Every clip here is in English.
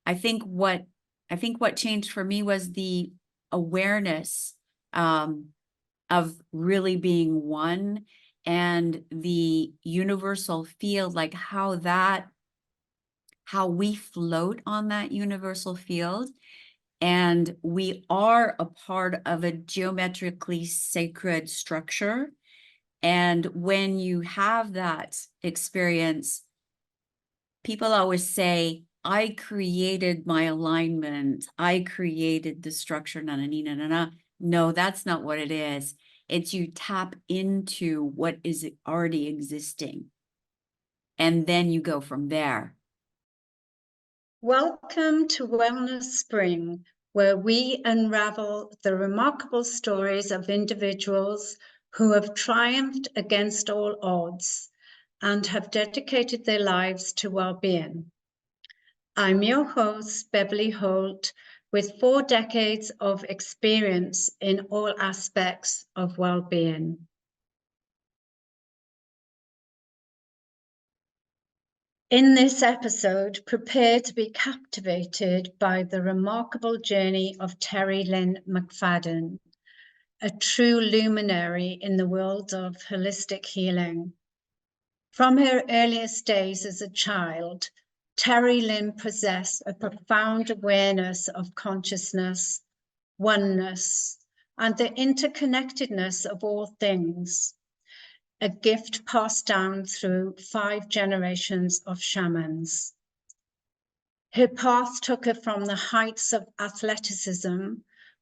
I think what changed for me was the awareness of really being one, and the universal field, like how we float on that universal field. And we are a part of a geometrically sacred structure. And when you have that experience, people always say, I created my alignment. I created the structure. Na, na, na, na, na. No, that's not what it is. It's you tap into what is already existing. And then you go from there. Welcome to Wellness Spring, where we unravel the remarkable stories of individuals who have triumphed against all odds and have dedicated their lives to well-being. I'm your host, Beverly Holt, with 4 decades of experience in all aspects of well-being. In this episode, prepare to be captivated by the remarkable journey of Terri-Lynn McFadden, a true luminary in the world of holistic healing. From her earliest days as a child, Terri-Lynn possessed a profound awareness of consciousness, oneness, and the interconnectedness of all things, a gift passed down through 5 generations of shamans. Her path took her from the heights of athleticism,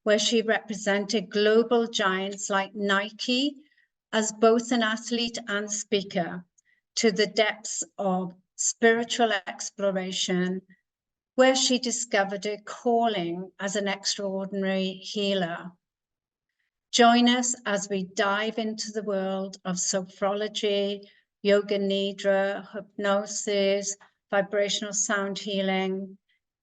where she represented global giants like Nike as both an athlete and speaker, to the depths of spiritual exploration, where she discovered her calling as an extraordinary healer. Join us as we dive into the world of sophrology, Yoga Nidra, hypnosis, vibrational sound healing,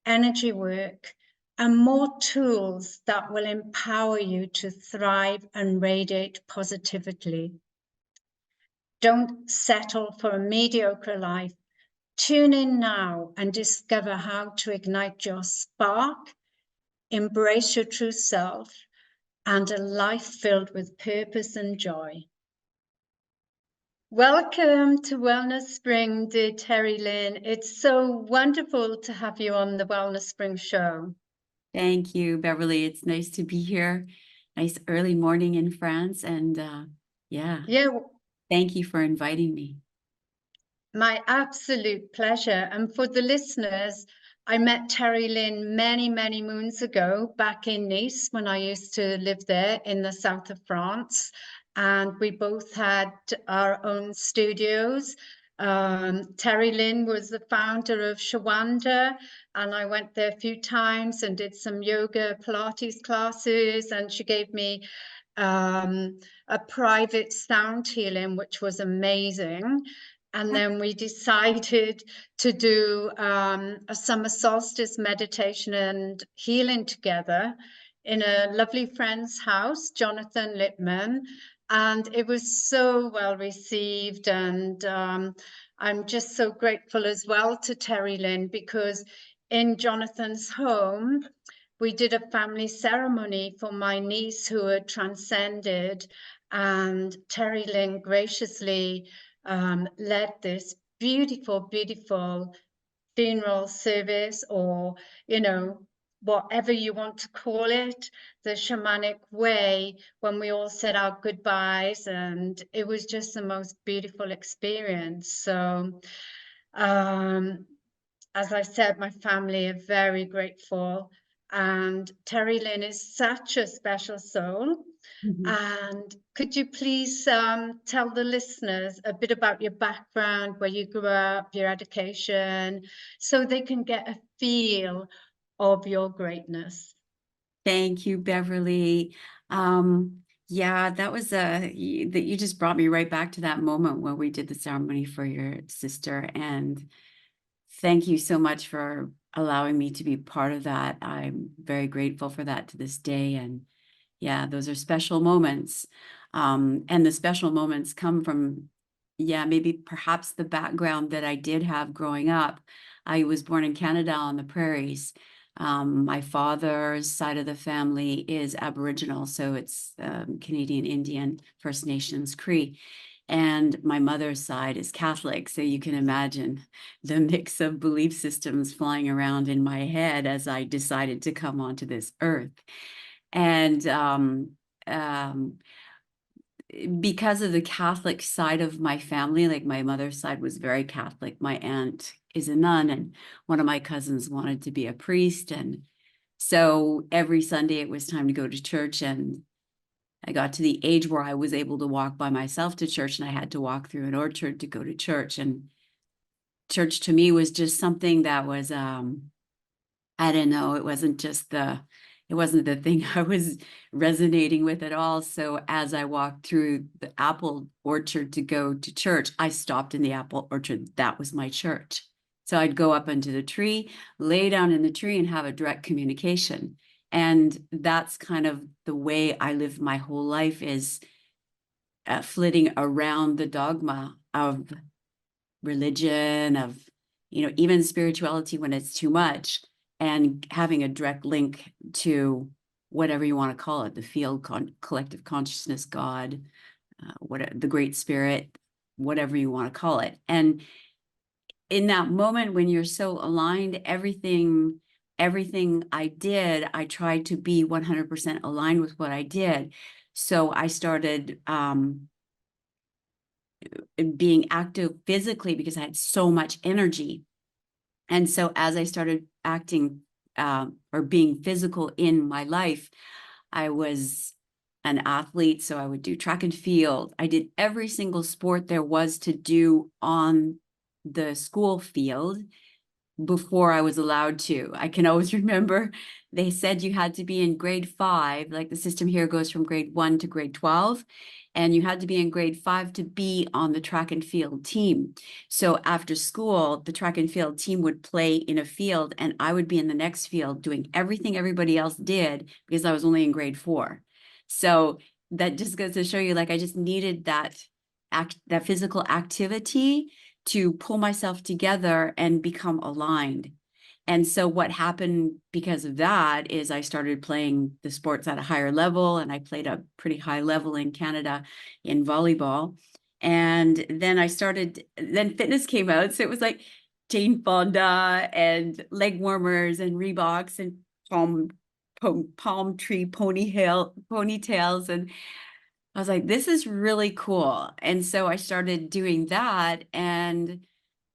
energy work, and more tools that will empower you to thrive and radiate positively. Don't settle for a mediocre life. Tune in now and discover how to ignite your spark, embrace your true self, and a life filled with purpose and joy. Welcome to Wellness Spring, dear Terri-Lynn. It's so wonderful to have you on the Wellness Spring show. Thank you, Beverly. It's nice to be here. Nice early morning in France. And yeah, thank you for inviting me. My absolute pleasure. And for the listeners, I met Terri-Lynn many, many moons ago back in Nice when I used to live there in the south of France. And we both had our own studios. Terri-Lynn was the founder of Shawanda, and I went there a few times and did some yoga Pilates classes, and she gave me a private sound healing, which was amazing. And then we decided to do a summer solstice meditation and healing together in a lovely friend's house, Jonathan Littman. And it was so well received. And I'm just so grateful as well to Terri-Lynn, because in Jonathan's home, we did a family ceremony for my niece who had transcended. And Terri-Lynn graciously led this beautiful, beautiful funeral service, or, you know, whatever you want to call it, the shamanic way, when we all said our goodbyes. And it was just the most beautiful experience. So, as I said, my family are very grateful. And Terri-Lynn is such a special soul. And could you please tell the listeners a bit about your background, where you grew up, your education, so they can get a feel of your greatness? Thank you, Beverly. Yeah, that was that you just brought me right back to that moment where we did the ceremony for your sister. And thank you so much for allowing me to be part of that. I'm very grateful for that to this day. And yeah, those are special moments. And the special moments come from, yeah, maybe perhaps the background that I did have growing up. I was born in Canada on the prairies. My father's side of the family is Aboriginal, so it's Canadian Indian, First Nations Cree. And my mother's side is Catholic. So you can imagine the mix of belief systems flying around in my head as I decided to come onto this earth. And um, because of the Catholic side of my family, like my mother's side was very Catholic. My aunt is a nun, and one of my cousins wanted to be a priest. And so every Sunday it was time to go to church. And I got to the age where I was able to walk by myself to church, and I had to walk through an orchard to go to church. And church to me was just something that was, I don't know, it wasn't the thing I was resonating with at all. So as I walked through the apple orchard to go to church, I stopped in the apple orchard. That was my church. So I'd go up into the tree, lay down in the tree, and have a direct communication. And that's kind of the way I lived my whole life, is flitting around the dogma of religion, of, even spirituality when it's too much, and having a direct link to whatever you want to call it, the field, collective consciousness, God, the great spirit, whatever you want to call it. And in that moment when you're so aligned, everything I did, I tried to be 100% aligned with what I did. So I started being active physically because I had so much energy. And so as I started acting or being physical in my life, I was an athlete. So I would do track and field. I did every single sport there was to do on the school field before I was allowed to. I can always remember they said you had to be in grade 5, like the system here goes from grade 1 to grade 12. And you had to be in grade 5 to be on the track and field team. So after school, the track and field team would play in a field, and I would be in the next field doing everything everybody else did because I was only in grade 4. So that just goes to show you, like, I just needed that physical activity to pull myself together and become aligned. And so what happened because of that is I started playing the sports at a higher level, and I played a pretty high level in Canada in volleyball. And then then fitness came out. So it was like Jane Fonda and leg warmers and Reeboks and palm tree ponytails. And I was like, this is really cool. And so I started doing that, and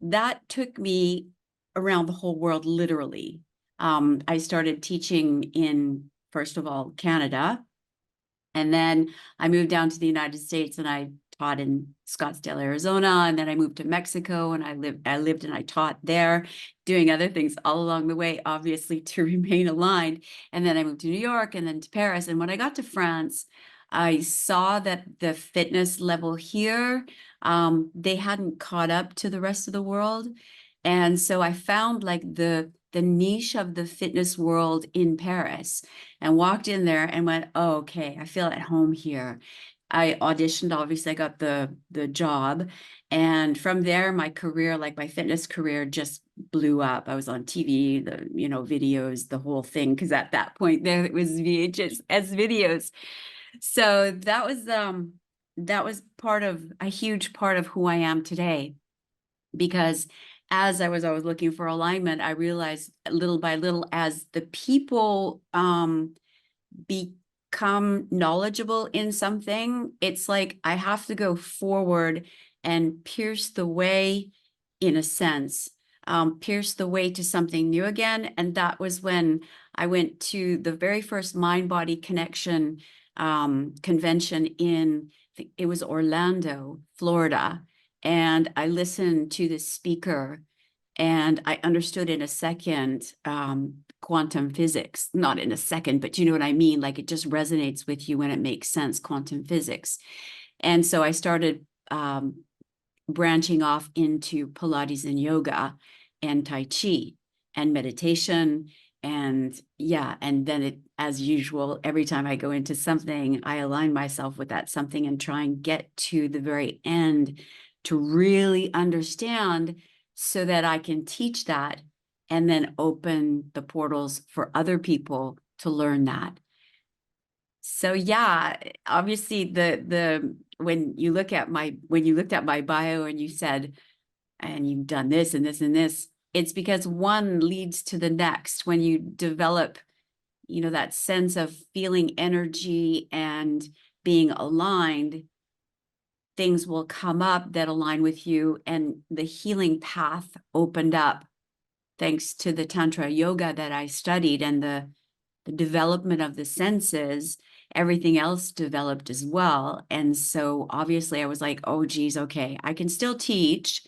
that took me around the whole world, literally. I started teaching in, first of all, Canada, and then I moved down to the United States, and I taught in Scottsdale, Arizona. And then I moved to Mexico, and I lived and I taught there, doing other things all along the way, obviously, to remain aligned. And then I moved to New York, and then to Paris. And when I got to France, I saw that the fitness level here, they hadn't caught up to the rest of the world. And so I found like the niche of the fitness world in Paris, and walked in there and went, oh, okay, I feel at home here. I auditioned, obviously I got the job. And from there, my career, like my fitness career, just blew up. I was on TV, the, videos, the whole thing. Cause at that point there, it was VHS videos. So that was a huge part of who I am today. Because as I was always looking for alignment, I realized little by little, as the people become knowledgeable in something, it's like I have to go forward and pierce the way, in a sense, pierce the way to something new again. And that was when I went to the very first mind-body connection convention in, it was Orlando, Florida. And I listened to the speaker, and I understood in a second quantum physics. Not in a second, but you know what I mean? Like, it just resonates with you when it makes sense, quantum physics. And so I started branching off into Pilates and yoga and Tai Chi and meditation. And yeah, and then it, as usual, every time I go into something, I align myself with that something and try and get to the very end to really understand so that I can teach that and then open the portals for other people to learn that. So yeah, obviously when you looked at my bio and you said, and you've done this and this and this, it's because one leads to the next. When you develop, that sense of feeling energy and being aligned, things will come up that align with you, and the healing path opened up thanks to the Tantra yoga that I studied and the development of the senses. Everything else developed as well. And so obviously I was like, oh, geez, okay, I can still teach,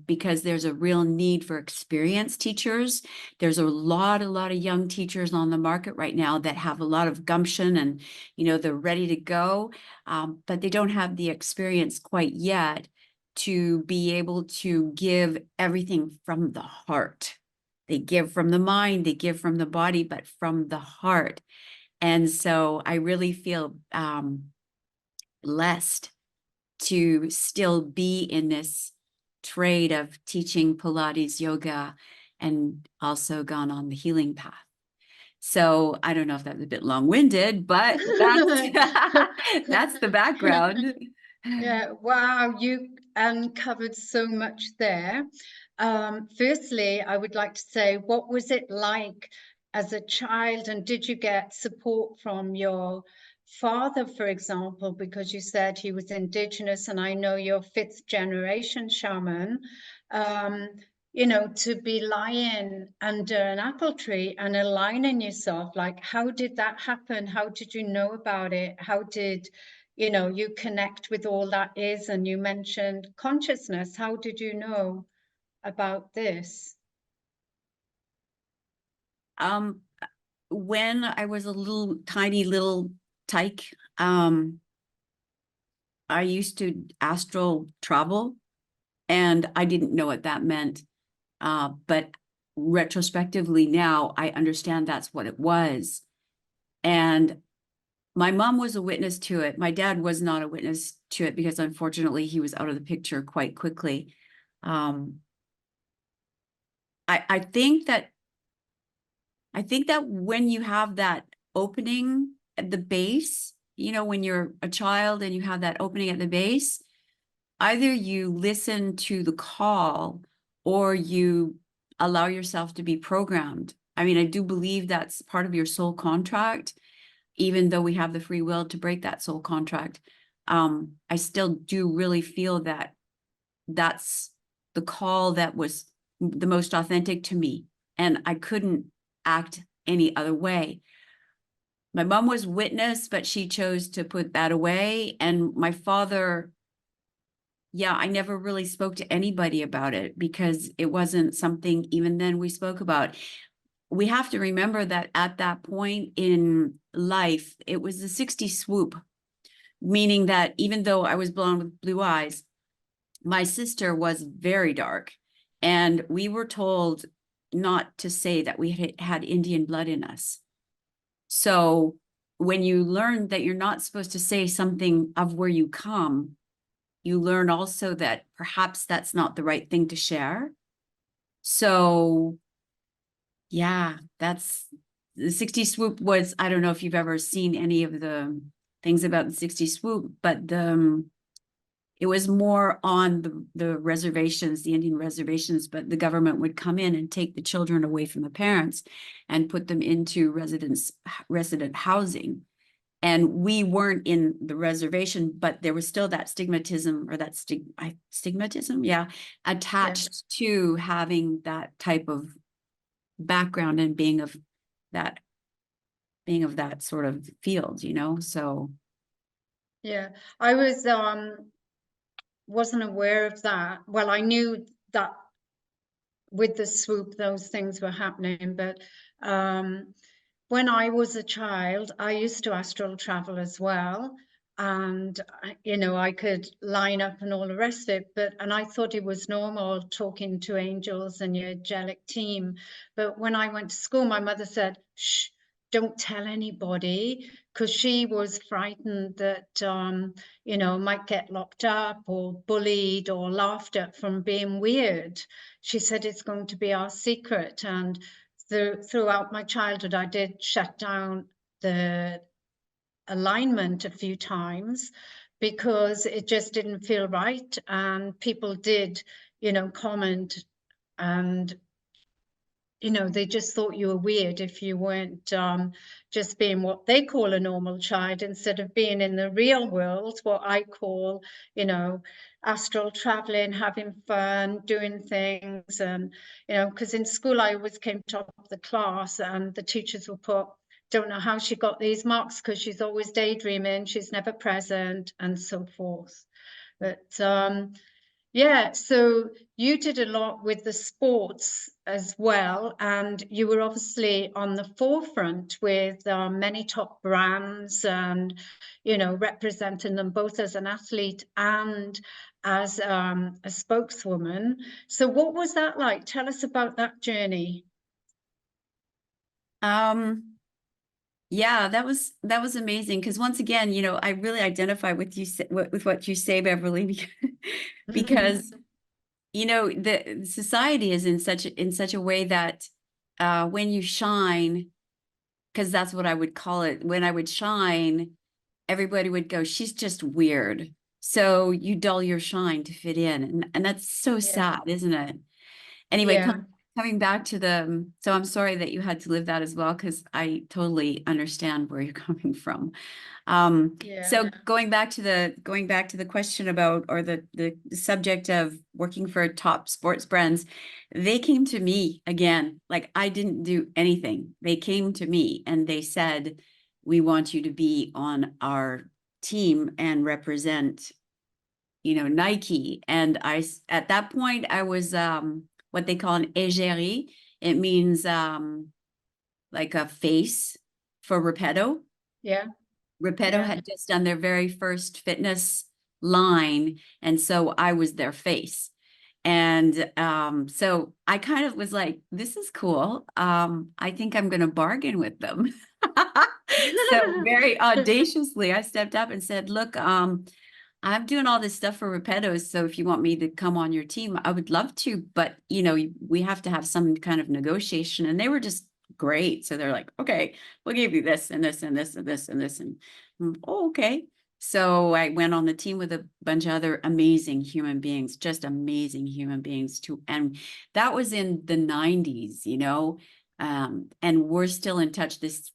because there's a real need for experienced teachers. There's a lot of young teachers on the market right now that have a lot of gumption and, they're ready to go, but they don't have the experience quite yet to be able to give everything from the heart. They give from the mind, they give from the body, but from the heart. And so I really feel blessed to still be in this trade of teaching Pilates, yoga, and also gone on the healing path. So I don't know if that was a bit long-winded, but that's the background. Yeah, wow, you uncovered so much there. Firstly, I would like to say, what was it like as a child, and did you get support from your father, for example, because you said he was Indigenous, and I know you're fifth generation shaman, to be lying under an apple tree and aligning yourself, like, how did that happen? How did you know about it? How did you connect with all that is? And you mentioned consciousness. How did you know about this? When I was a tiny little tyke, I used to astral travel, and I didn't know what that meant. But retrospectively now, I understand that's what it was. And my mom was a witness to it. My dad was not a witness to it because unfortunately he was out of the picture quite quickly. I think that when you have that opening at the base, when you're a child and you have that opening at the base, either you listen to the call or you allow yourself to be programmed. I mean, I do believe that's part of your soul contract, even though we have the free will to break that soul contract. I still do really feel that that's the call that was the most authentic to me, and I couldn't act any other way. My mom was witness, but she chose to put that away. And my father, yeah, I never really spoke to anybody about it because it wasn't something even then we spoke about. We have to remember that at that point in life, it was the 60 swoop, meaning that even though I was blonde with blue eyes, my sister was very dark. And we were told not to say that we had Indian blood in us. So when you learn that you're not supposed to say something of where you come, you learn also that perhaps that's not the right thing to share. So yeah, that's the 60 swoop was, I don't know if you've ever seen any of the things about the 60 swoop, but it was more on the reservations, the Indian reservations, but the government would come in and take the children away from the parents and put them into resident housing. And we weren't in the reservation, but there was still that stigmatism, or that stigmatism, yeah, attached to having that type of background and being of that sort of field, so. Yeah, I wasn't aware of that. Well, I knew that with the swoop, those things were happening, but when I was a child, I used to astral travel as well. And, I could line up and all the rest of it, and I thought it was normal talking to angels and your angelic team. But when I went to school, my mother said, shh, don't tell anybody, because she was frightened that, you know, might get locked up or bullied or laughed at from being weird. She said it's going to be our secret. And throughout my childhood, I did shut down the alignment a few times because it just didn't feel right. And people did, you know, comment, and you know, they just thought you were weird if you weren't just being what they call a normal child, instead of being in the real world, what I call, you know, astral traveling, having fun, doing things. And, you know, because in school I always came top of the class, and the teachers would put, don't know how she got these marks because she's always daydreaming, she's never present, and so forth. But yeah, so you did a lot with the sports as well, and you were obviously on the forefront with many top brands, and you know, representing them both as an athlete and as a spokeswoman. So what was that like? Tell us about that journey. Yeah, that was amazing, because once again, you know, I really identify with you with what you say, Beverly, because you know, the society is in such a way that when you shine, because that's what I would call it, when I would shine, everybody would go, she's just weird. So you dull your shine to fit in. And that's so Yeah, sad, isn't it? Anyway, yeah, coming back to so I'm sorry that you had to live that as well, because I totally understand where you're coming from. yeah, So going back to the question about, or the subject of working for top sports brands, they came to me again. Like, I didn't do anything. They came to me and they said, we want you to be on our team and represent, you know, Nike. And at that point, I was what they call an égérie. It means like a face for Repetto. yeah, Repetto yeah. had just done their very first fitness line, and so I was their face. And so I kind of was like, this is cool. I think I'm going to bargain with them. So very audaciously, I stepped up and said, look, I'm doing all this stuff for Repettos, so if you want me to come on your team, I would love to, but you know, we have to have some kind of negotiation. And they were just great. So they're like, okay, we'll give you this and this and this and this and this. And oh, okay. So I went on the team with a bunch of other amazing human beings, just amazing human beings too. And that was in the 90s, you know, and we're still in touch. This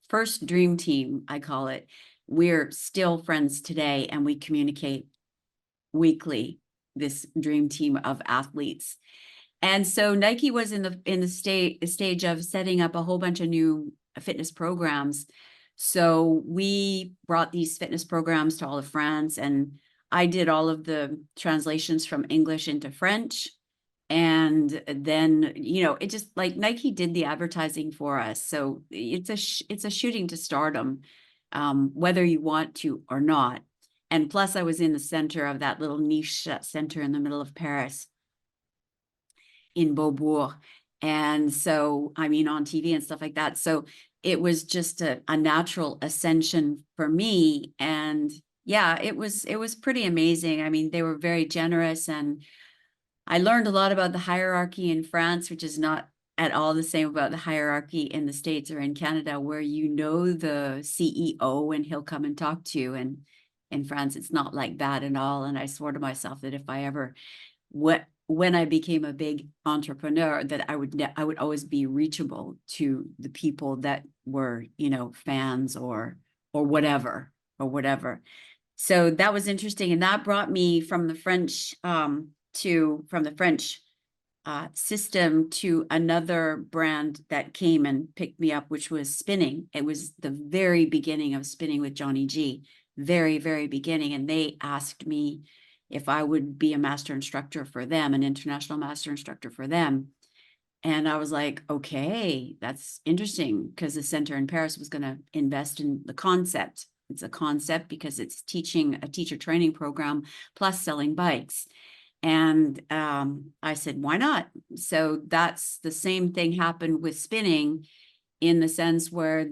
first dream team, I call it, we're still friends today, and we communicate weekly, this dream team of athletes. And so Nike was in the stage of setting up a whole bunch of new fitness programs. So we brought these fitness programs to all of France, and I did all of the translations from English into French. And then, you know, it just, like, Nike did the advertising for us. So it's a shooting to stardom, whether you want to or not. And plus, I was in the center of that little niche center in the middle of Paris, in Beaubourg. And so, I mean, on TV and stuff like that. So it was just a natural ascension for me. And yeah, it was pretty amazing. I mean, they were very generous, and I learned a lot about the hierarchy in France, which is not at all the same about the hierarchy in the States or in Canada, where you know the CEO and he'll come and talk to you. And in France, it's not like that at all. And I swore to myself that if I ever, when I became a big entrepreneur, that I would always be reachable to the people that were, you know, fans or whatever. So that was interesting, and that brought me from the French system to another brand that came and picked me up, which was spinning. It was the very beginning of Spinning with Johnny G, very, very beginning. And they asked me if I would be a master instructor for them, an international master instructor for them. And I was like, okay, that's interesting, because the center in Paris was going to invest in the concept. It's a concept because it's teaching a teacher training program plus selling bikes. And I said, why not? So that's the same thing happened with spinning. in the sense where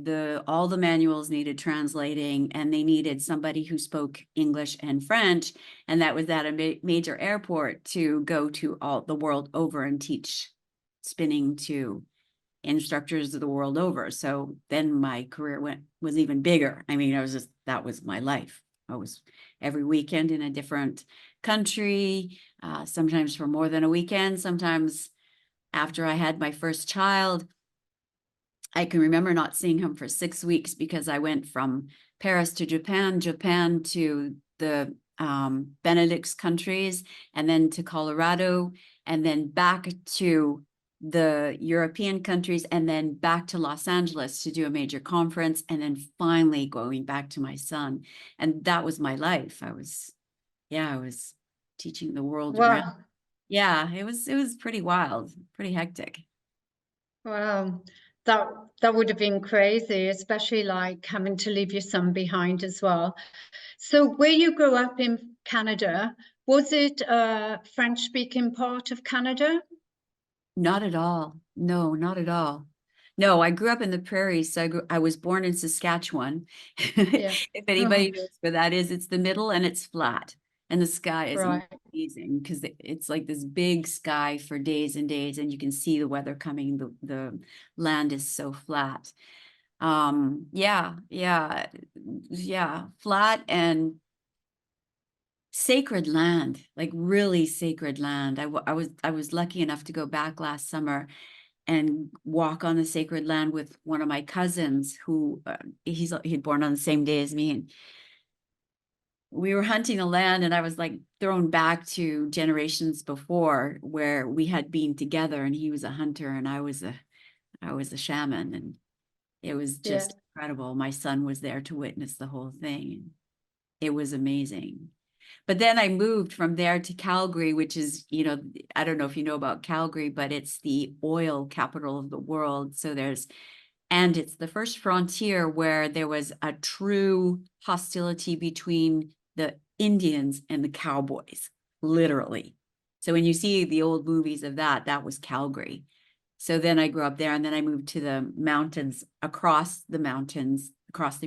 all the manuals needed translating, and they needed somebody who spoke English and French, and that was at a major airport to go to all the world over and teach spinning to instructors of the world over. So then my career was even bigger. I mean, that was my life. I was every weekend in a different country, sometimes for more than a weekend. Sometimes after I had my first child, I can remember not seeing him for 6 weeks because I went from Paris to Japan, Japan to the Benelux countries, and then to Colorado, and then back to the European countries, and then back to Los Angeles to do a major conference, and then finally going back to my son. And that was my life. I was teaching the world around. Wow. Yeah, it was pretty wild, pretty hectic. Wow. That would have been crazy, especially like having to leave your son behind as well. So where you grew up in Canada, was it a French-speaking part of Canada? Not at all. No, not at all. No, I grew up in the prairies. So I was born in Saskatchewan. Yeah. If anybody knows where that is, it's the middle and it's flat. And the sky is Right. amazing because it's like this big sky for days and days, and you can see the weather coming. The land is so flat. Yeah, flat and sacred land, like really sacred land. I was lucky enough to go back last summer and walk on the sacred land with one of my cousins who he'd born on the same day as me, and we were hunting the land, and I was like thrown back to generations before where we had been together, and he was a hunter and I was a shaman, and it was Yeah. just incredible. My son was there to witness the whole thing. It was amazing. But then I moved from there to Calgary, which is, I don't know if you know about Calgary, but it's the oil capital of the world. And it's the first frontier where there was a true hostility between the Indians and the cowboys, literally. So when you see the old movies of that was Calgary. So then I grew up there, and then I moved to the mountains, across the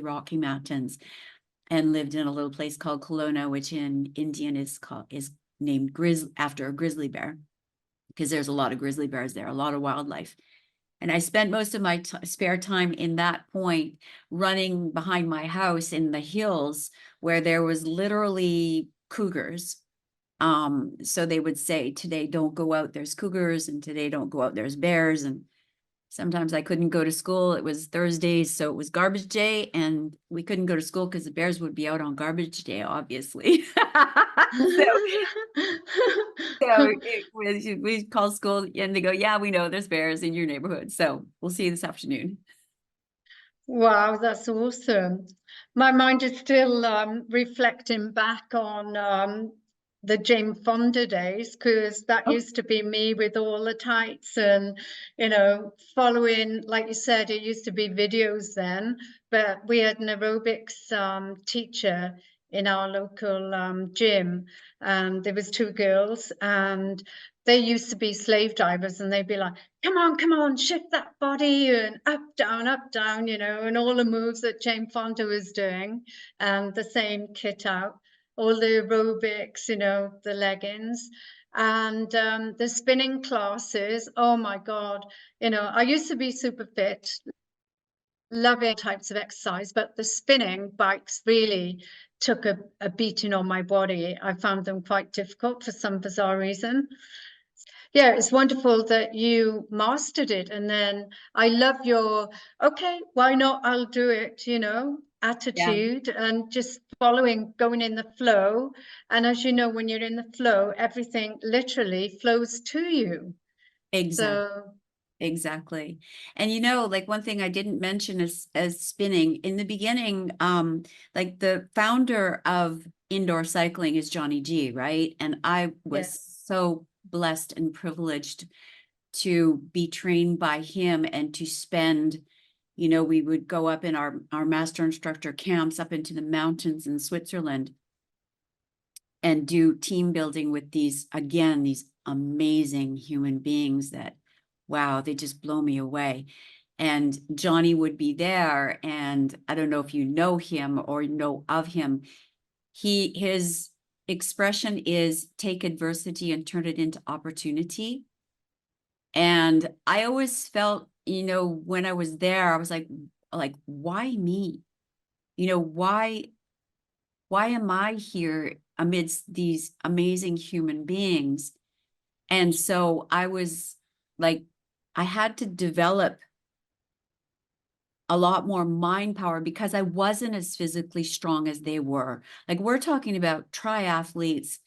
Rocky Mountains, and lived in a little place called Kelowna, which in Indian is named after a grizzly bear, because there's a lot of grizzly bears there, a lot of wildlife. And I spent most of my spare time in that point running behind my house in the hills where there was literally cougars. So they would say, today don't go out, there's cougars, and today don't go out, there's bears. And sometimes I couldn't go to school. It was Thursdays, so it was garbage day, and we couldn't go to school because the bears would be out on garbage day, obviously. So we call school and they go, yeah, we know there's bears in your neighborhood. So we'll see you this afternoon. Wow, that's awesome. My mind is still reflecting back on the Jane Fonda days, because that Oh, used to be me with all the tights and, following, like you said, it used to be videos then, but we had an aerobics teacher in our local gym, and there was two girls, and they used to be slave divers, and they'd be like, come on, shift that body, and up, down, and all the moves that Jane Fonda was doing, and the same kit out, all the aerobics, the leggings, and the spinning classes. Oh my God. I used to be super fit, loving types of exercise, but the spinning bikes really took a beating on my body. I found them quite difficult for some bizarre reason. Yeah, it's wonderful that you mastered it. And then I love your, okay, why not? I'll do it, yeah, attitude, and just going in the flow. And as you know, when you're in the flow, everything literally flows to you. exactly. So, Exactly. And like one thing I didn't mention is as spinning in the beginning, like the founder of indoor cycling is Johnny G, right? And I yeah, was so blessed and privileged to be trained by him and to spend, we would go up in our master instructor camps up into the mountains in Switzerland and do team building with these amazing human beings that, wow, they just blow me away. and Johnny would be there. And I don't know if you know him or know of him. His expression is take adversity and turn it into opportunity. And I always felt, when I was there, I was like, why me? Why am I here amidst these amazing human beings? And so I was like, I had to develop a lot more mind power because I wasn't as physically strong as they were. Like, we're talking about triathletes.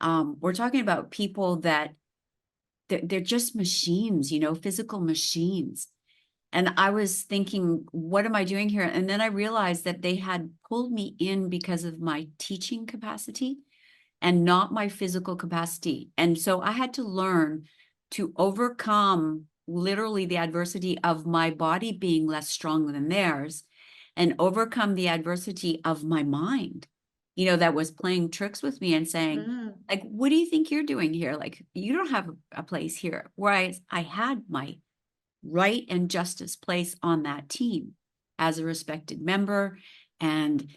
We're talking about people that they're just machines, physical machines. And I was thinking, what am I doing here? And then I realized that they had pulled me in because of my teaching capacity and not my physical capacity. And so I had to learn to overcome literally the adversity of my body being less strong than theirs and overcome the adversity of my mind, that was playing tricks with me and saying, like, what do you think you're doing here? Like, you don't have a place here. Whereas I had my right and justice place on that team as a respected member and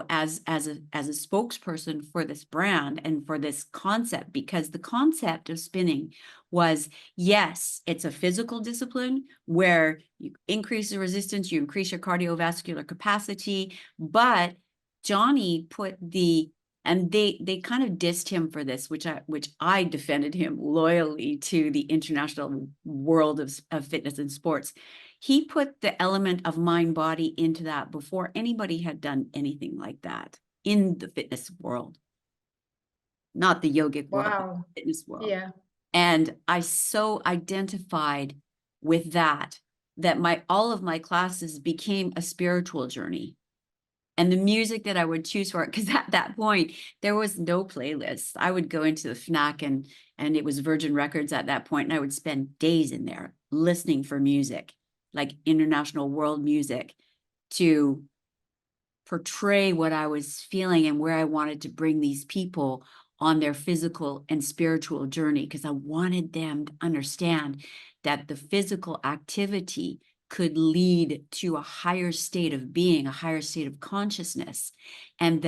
as a spokesperson for this brand and for this concept, because the concept of spinning was, yes, it's a physical discipline where you increase the resistance, you increase your cardiovascular capacity, but Johnny put and they kind of dissed him for this, which I defended him loyally to the international world of fitness and sports. He put the element of mind body into that before anybody had done anything like that in the fitness world, not the yogic world, but Wow. the fitness world. Yeah. And I so identified with that all of my classes became a spiritual journey. And the music that I would choose for it, because at that point, there was no playlist. I would go into the FNAC and it was Virgin Records at that point, and I would spend days in there listening for music, like international world music, to portray what I was feeling and where I wanted to bring these people on their physical and spiritual journey, because I wanted them to understand that the physical activity could lead to a higher state of being, a higher state of consciousness, and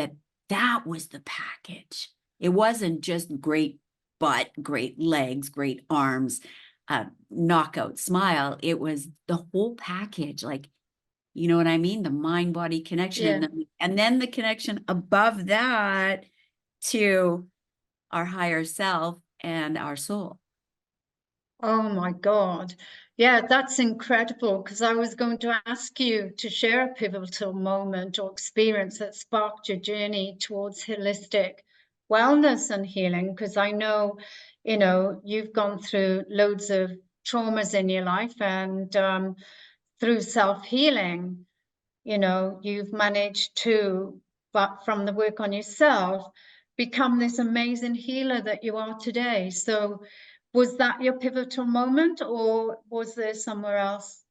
that was the package. It wasn't just great butt, great legs, great arms, knockout smile. It was the whole package. Like, you know what I mean? The mind body connection. Yeah. And then the connection above that to our higher self and our soul. Oh my God. Yeah, that's incredible, because I was going to ask you to share a pivotal moment or experience that sparked your journey towards holistic wellness and healing, because I know, you've gone through loads of traumas in your life, and through self-healing, you've managed to, but from the work on yourself, become this amazing healer that you are today. So was that your pivotal moment, or was there somewhere else?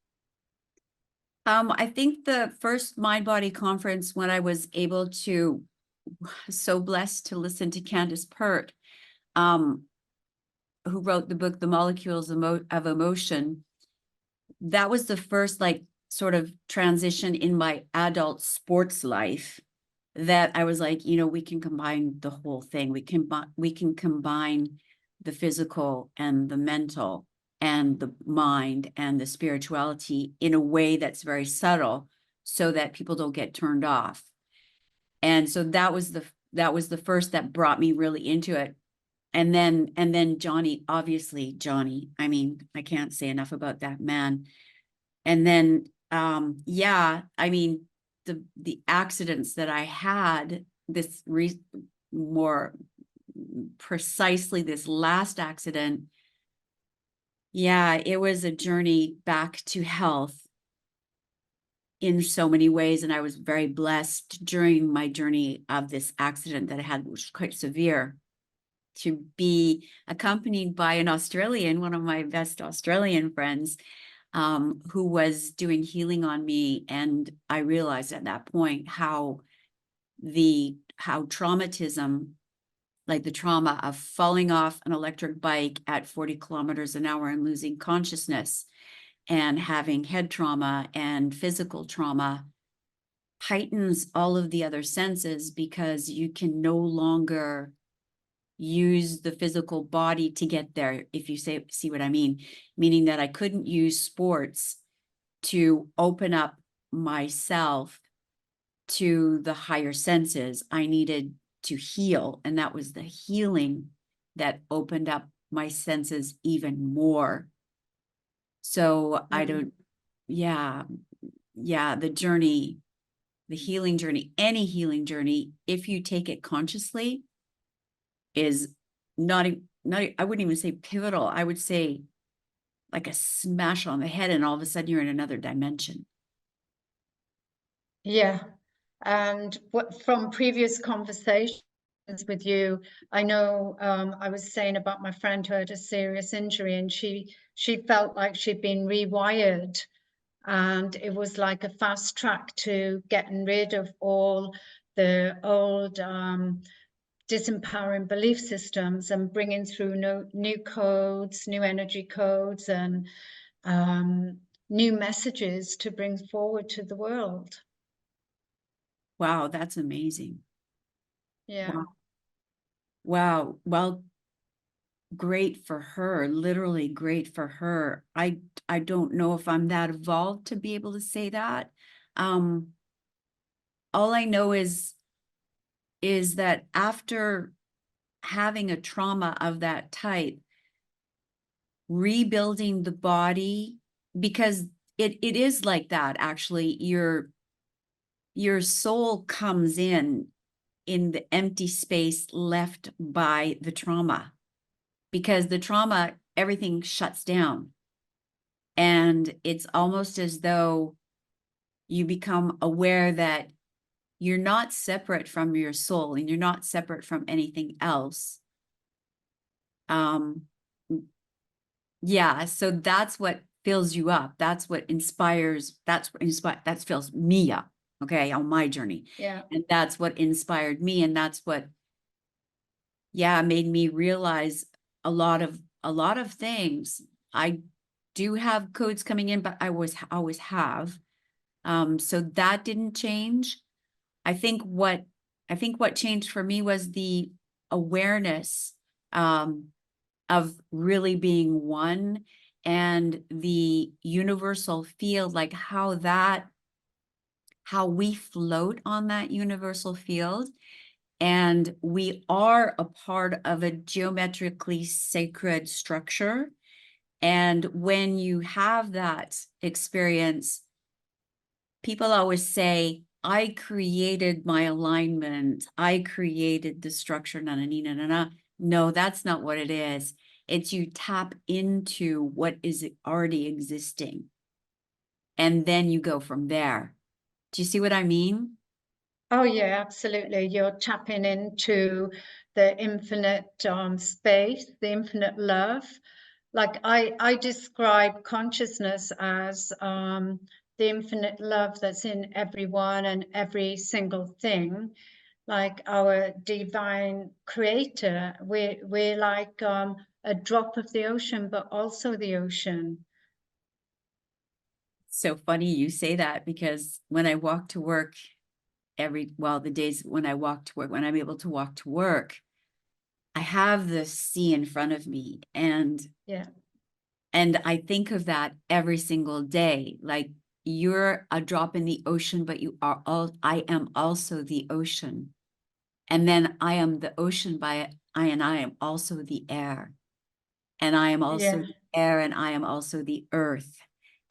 I think the first Mind Body conference, when I was able to, so blessed to listen to Candace Pert, who wrote the book, The Molecules of Emotion. That was the first sort of transition in my adult sports life that I was like, we can combine the whole thing. We can combine the physical and the mental and the mind and the spirituality in a way that's very subtle so that people don't get turned off. And so that was the first that brought me really into it. And then Johnny, obviously Johnny, I mean, I can't say enough about that man. And then yeah, I mean, the accidents that I had, more precisely this last accident, yeah, it was a journey back to health in so many ways. And I was very blessed during my journey of this accident that I had, which was quite severe, to be accompanied by an Australian, one of my best Australian friends, who was doing healing on me. And I realized at that point how traumatism, like the trauma of falling off an electric bike at 40 kilometers an hour and losing consciousness, and having head trauma and physical trauma heightens all of the other senses, because you can no longer use the physical body to get there, if you see what I mean. Meaning that I couldn't use sports to open up myself to the higher senses. I needed to heal, and that was the healing that opened up my senses even more. So I don't, yeah, the journey, the healing journey, any healing journey, if you take it consciously, is not, I wouldn't even say pivotal. I would say like a smash on the head, and all of a sudden you're in another dimension. Yeah. And what from previous conversations with you, I know I was saying about my friend who had a serious injury, and she felt like she'd been rewired, and it was like a fast track to getting rid of all the old disempowering belief systems and bringing through new codes, new energy codes, and new messages to bring forward to the world. Wow, that's amazing. Yeah. Wow. Wow. Well, great for her, literally great for her. I don't know if I'm that evolved to be able to say that. All I know is that after having a trauma of that type, rebuilding the body, because it is like that, actually. Your soul comes in the empty space left by the trauma, because the trauma, everything shuts down. And it's almost as though you become aware that you're not separate from your soul, and you're not separate from anything else. Yeah, so that's what fills you up. That's what inspires, that fills me up, okay, on my journey. Yeah. And that's what inspired me, and that's what, yeah, made me realize a lot of things. I do have codes coming in, but I always have. So that didn't change. I think what changed for me was the awareness of really being one, and the universal field, like how we float on that universal field. And we are a part of a geometrically sacred structure. And when you have that experience, people always say, I created my alignment, I created the structure, na na na na na. No, that's not what it is. It's you tap into what is already existing, and then you go from there. Do you see what I mean? Oh, yeah, absolutely. You're tapping into the infinite space, the infinite love. Like I describe consciousness as the infinite love that's in everyone and every single thing. Like our divine creator, we're like a drop of the ocean, but also the ocean. So funny you say that, because when I walk to work the days when I walk to work, when I'm able to walk to work, I have the sea in front of me, and Yeah. I think of that every single day. Like, you're a drop in the ocean, but I am also the ocean. And then I am the ocean I am also the air. And I am also Yeah. the air, and I am also the earth.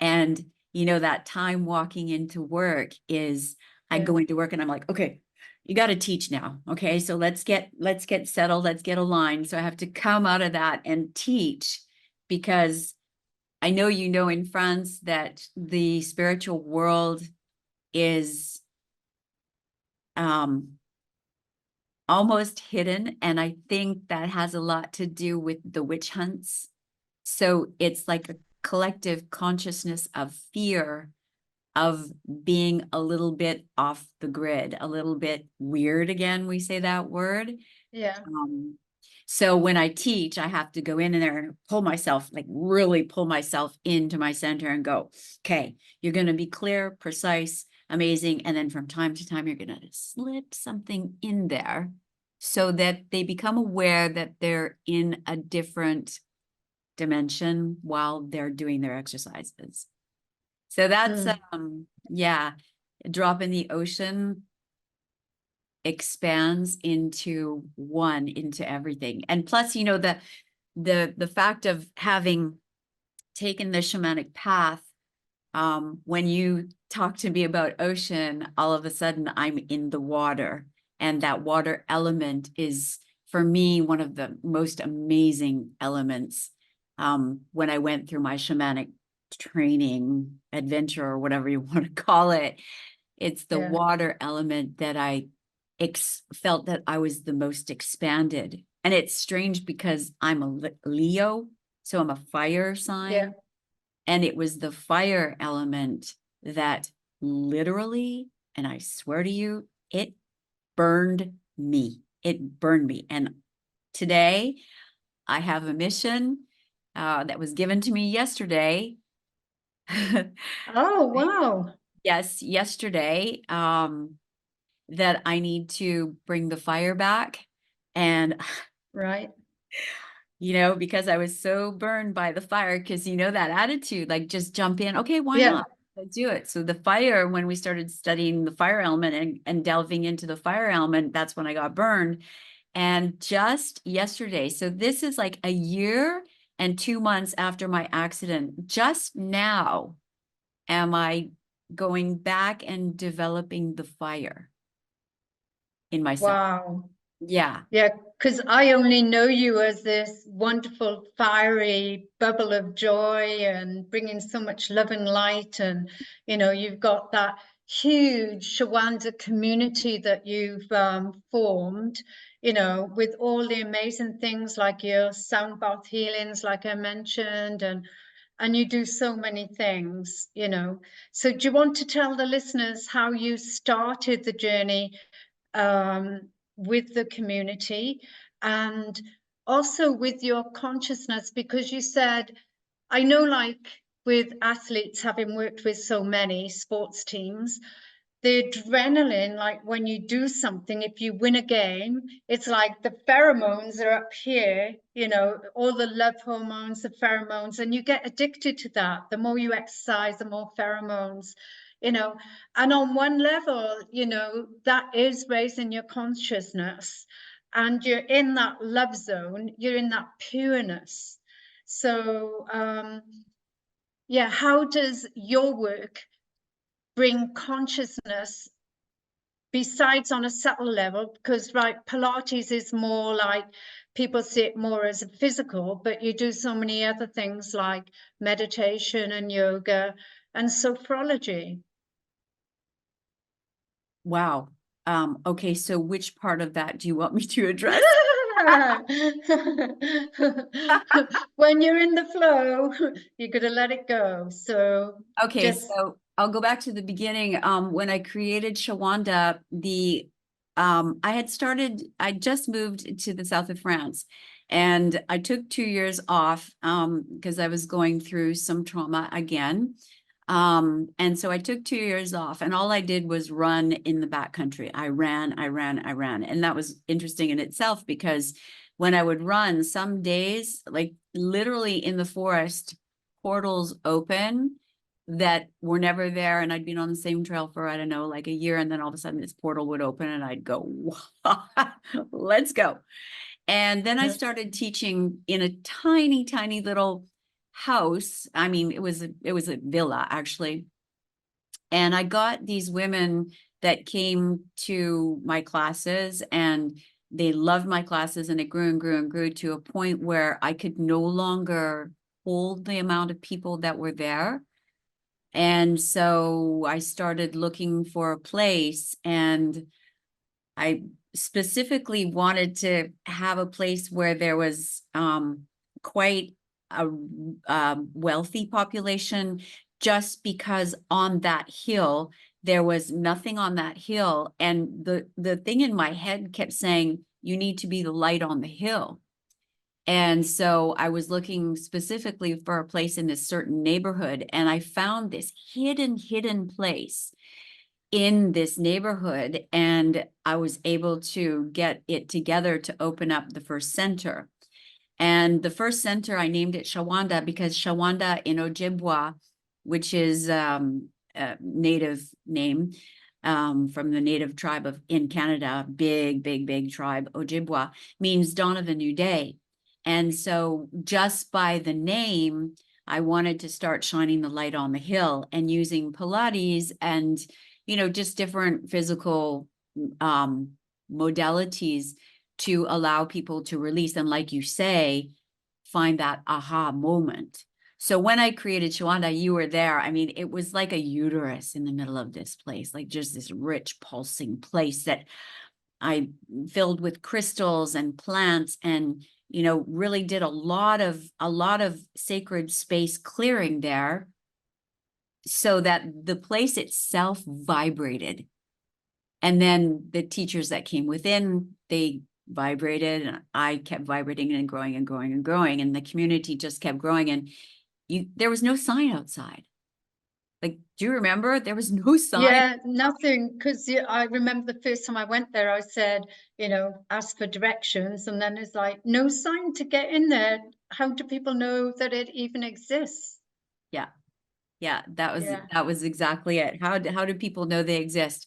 And that time walking into work is, I Yeah. go into work and I'm like, okay, you got to teach now. Okay. So let's get settled. Let's get aligned. So I have to come out of that and teach, because I know, in France, that the spiritual world is almost hidden. And I think that has a lot to do with the witch hunts. So it's like a collective consciousness of fear, of being a little bit off the grid, a little bit weird. Again, we say that word. Yeah. Um, So when I teach, I have to go in there and pull myself, like really pull myself into my center and go, okay, you're going to be clear, precise, amazing. And then from time to time, you're going to slip something in there so that they become aware that they're in a different dimension while they're doing their exercises. So that's, yeah, a drop in the ocean expands into one, into everything. And plus, you know, the fact of having taken the shamanic path, when you talk to me about ocean, all of a sudden I'm in the water, and that water element is for me one of the most amazing elements. When I went through my shamanic training adventure, or whatever you want to call it, it's the water element that I felt that I was the most expanded. And it's strange because I'm a Leo, so I'm a fire sign. Yeah. And it was the fire element that literally, and I swear to you, it burned me. It burned me. And today I have a mission that was given to me yesterday. Oh, wow. Yes, yesterday, that I need to bring the fire back. And, Right. you know, because I was so burned by the fire, because, you know, that attitude, like just jump in. Okay, why Yeah. not? Let's do it. So the fire, when we started studying the fire element and delving into the fire element, that's when I got burned. And just yesterday, so this is like a year and 2 months after my accident, just now am I going back and developing the fire in myself. Wow. Yeah. Yeah, because I only know you as this wonderful, fiery bubble of joy and bringing so much love and light. And, you know, you've got that huge Shawanda community that you've formed, you know, with all the amazing things like your sound bath healings, like I mentioned, and you do so many things, you know. So do you want to tell the listeners how you started the journey with the community and also with your consciousness? Because you said, I know, like with athletes, having worked with so many sports teams, the adrenaline, like when you do something, if you win a game, it's like the pheromones are up here, you know, all the love hormones, the pheromones, and you get addicted to that. The more you exercise, the more pheromones, you know. And on one level, you know, that is raising your consciousness, and you're in that love zone, you're in that pureness. So yeah, how does your work bring consciousness besides on a subtle level? Because right, Pilates is more like, people see it more as a physical, but you do so many other things like meditation and yoga and sophrology. Wow. Okay, so which part of that do you want me to address? When you're in the flow, you're gonna let it go. So Okay, just so I'll go back to the beginning. When I created Shawanda, I just moved to the south of France, and I took 2 years off because I was going through some trauma again. And so I took 2 years off, and all I did was run in the backcountry. I ran. And that was interesting in itself, because when I would run, some days, like literally in the forest, portals open that were never there. And I'd been on the same trail for, I don't know, like a year. And then all of a sudden this portal would open and I'd go, let's go. And then I started teaching in a tiny, tiny little house. I mean, it was a villa actually. And I got these women that came to my classes, and they loved my classes, and it grew and grew and grew to a point where I could no longer hold the amount of people that were there. And so I started looking for a place, and I specifically wanted to have a place where there was quite a wealthy population, just because on that hill, there was nothing on that hill. And the thing in my head kept saying, you need to be the light on the hill. And so I was looking specifically for a place in this certain neighborhood, and I found this hidden place in this neighborhood, and I was able to get it together to open up the first center. And the first center, I named it Shawanda because Shawanda in Ojibwa, which is a native name from the native tribe of in Canada, big tribe, Ojibwa, means dawn of a new day. And so just by the name, I wanted to start shining the light on the hill and using Pilates and, just different physical modalities to allow people to release. And like you say, find that aha moment. So when I created Shawanda, you were there. I mean, it was like a uterus in the middle of this place, like just this rich pulsing place that I filled with crystals and plants and, really did a lot of sacred space clearing there so that the place itself vibrated. And then the teachers that came within, they vibrated, and I kept vibrating and growing and growing and growing, and the community just kept growing. And there was no sign outside. Like, do you remember? There was no sign. Yeah, nothing, because I remember the first time I went there, I said, ask for directions, and then it's like, no sign to get in there. How do people know that it even exists? Yeah, that was exactly it. How do people know they exist?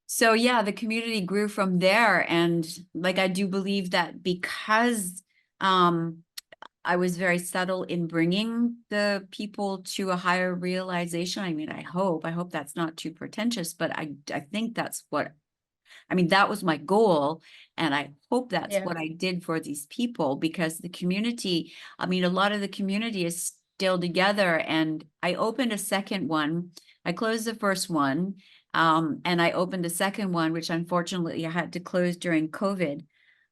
So yeah, the community grew from there. And like, I do believe that because I was very subtle in bringing the people to a higher realization. I mean, I hope that's not too pretentious, but I think that's that was my goal. And I hope that's what I did for these people, because the community, a lot of the community is still together. And I opened a second one. I closed the first one. And I opened the second one, which unfortunately I had to close during COVID.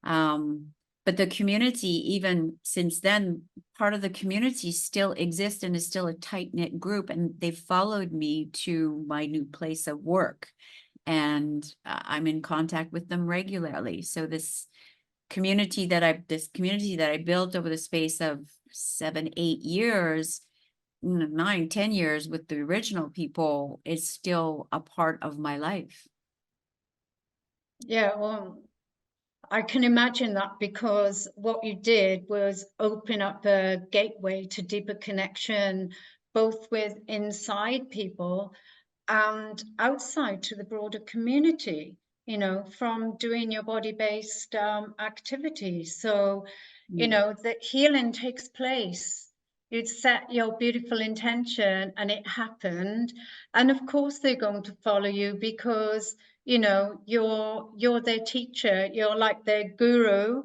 But the community, even since then, part of the community still exists and is still a tight-knit group. And they followed me to my new place of work. And I'm in contact with them regularly. So this community that I built over the space of 7, 8 years, 9, 10 years with the original people is still a part of my life. Yeah, well, I can imagine that, because what you did was open up a gateway to deeper connection, both with inside people and outside to the broader community, from doing your body-based activities. So, that healing takes place. You'd set your beautiful intention and it happened. And of course they're going to follow you, because you're their teacher, you're like their guru.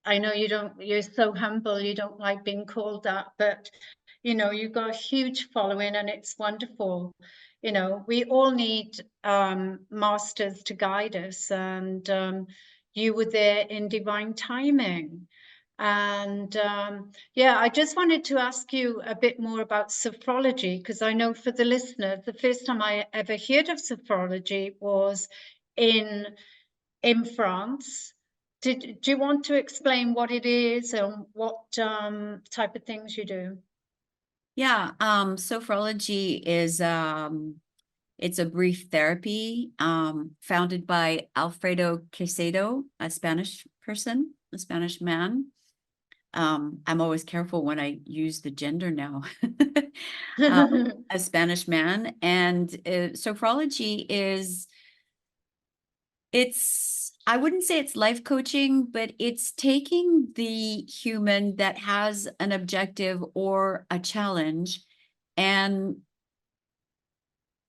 I know you're so humble, you don't like being called that, but you've got a huge following and it's wonderful. We all need masters to guide us, and you were there in divine timing. And I just wanted to ask you a bit more about sophrology, because I know for the listeners, the first time I ever heard of sophrology was in France. Do you want to explain what it is and what type of things you do? Yeah, sophrology is it's a brief therapy founded by Alfredo Quesedo, a Spanish person, a Spanish man. I'm always careful when I use the gender now. A Spanish man. And sophrology is, I wouldn't say it's life coaching, but it's taking the human that has an objective or a challenge and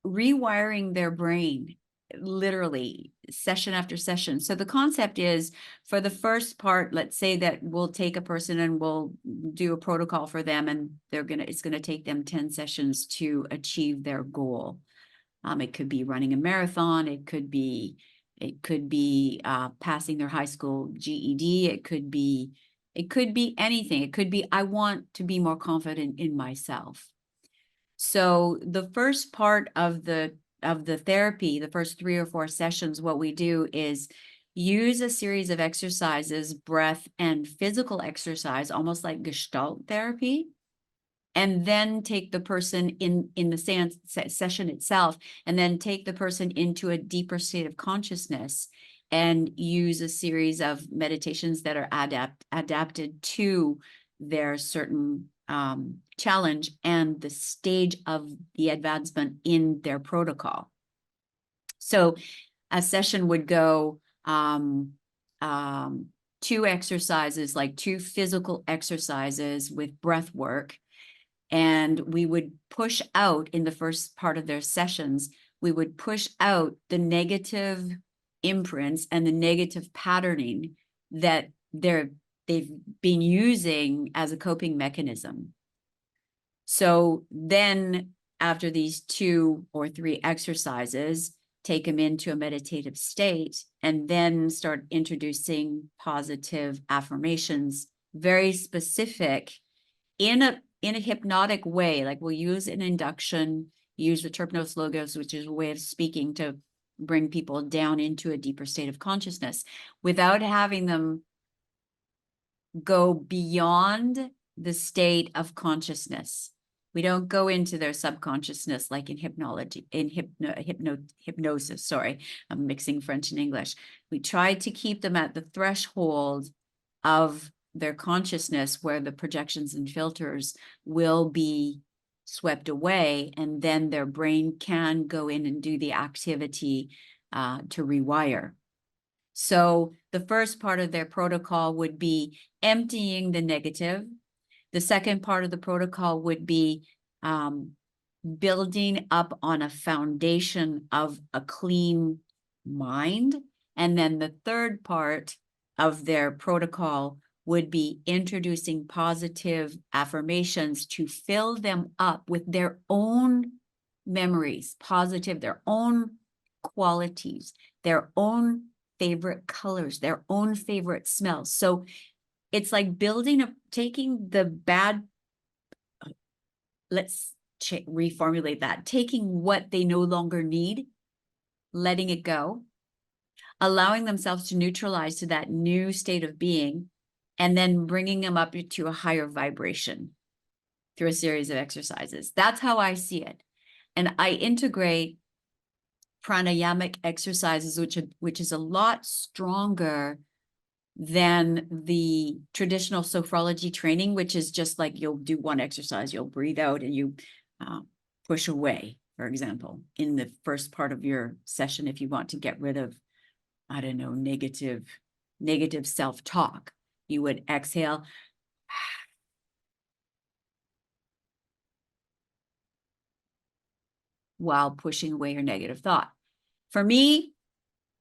rewiring their brain, literally session after session. So the concept is, for the first part, let's say that we'll take a person and we'll do a protocol for them, and it's gonna take them 10 sessions to achieve their goal. It could be running a marathon. It could be passing their high school GED. It could be anything. It could be, I want to be more confident in myself. So the first part of the therapy, the first 3 or 4 sessions, what we do is use a series of exercises, breath and physical exercise, almost like Gestalt therapy, and then take the person in the session itself, and then take the person into a deeper state of consciousness and use a series of meditations that are adapted to their certain challenge and the stage of the advancement in their protocol. So a session would go 2 exercises, like 2 physical exercises with breath work. And we would push out in the first part of their sessions, we would push out the negative imprints and the negative patterning that they've been using as a coping mechanism. So then after these 2 or 3 exercises, take them into a meditative state and then start introducing positive affirmations, very specific in a hypnotic way. Like we'll use an induction, use the terpnos logos, which is a way of speaking to bring people down into a deeper state of consciousness without having them go beyond the state of consciousness. We don't go into their subconsciousness like in hypnosis. Sorry, I'm mixing French and English. We try to keep them at the threshold of their consciousness where the projections and filters will be swept away, and then their brain can go in and do the activity to rewire. So the first part of their protocol would be emptying the negative. The second part of the protocol would be building up on a foundation of a clean mind. And then the third part of their protocol would be introducing positive affirmations to fill them up with their own memories, positive, their own qualities, their own favorite colors, their own favorite smells. So it's like taking the bad, let's reformulate that, taking what they no longer need, letting it go, allowing themselves to neutralize to that new state of being, and then bringing them up to a higher vibration through a series of exercises. That's how I see it. And I integrate pranayamic exercises, which is a lot stronger than the traditional sophrology training, which is just like you'll do one exercise, you'll breathe out and you push away, for example, in the first part of your session, if you want to get rid of, I don't know, negative self-talk, you would exhale while pushing away your negative thought. For me,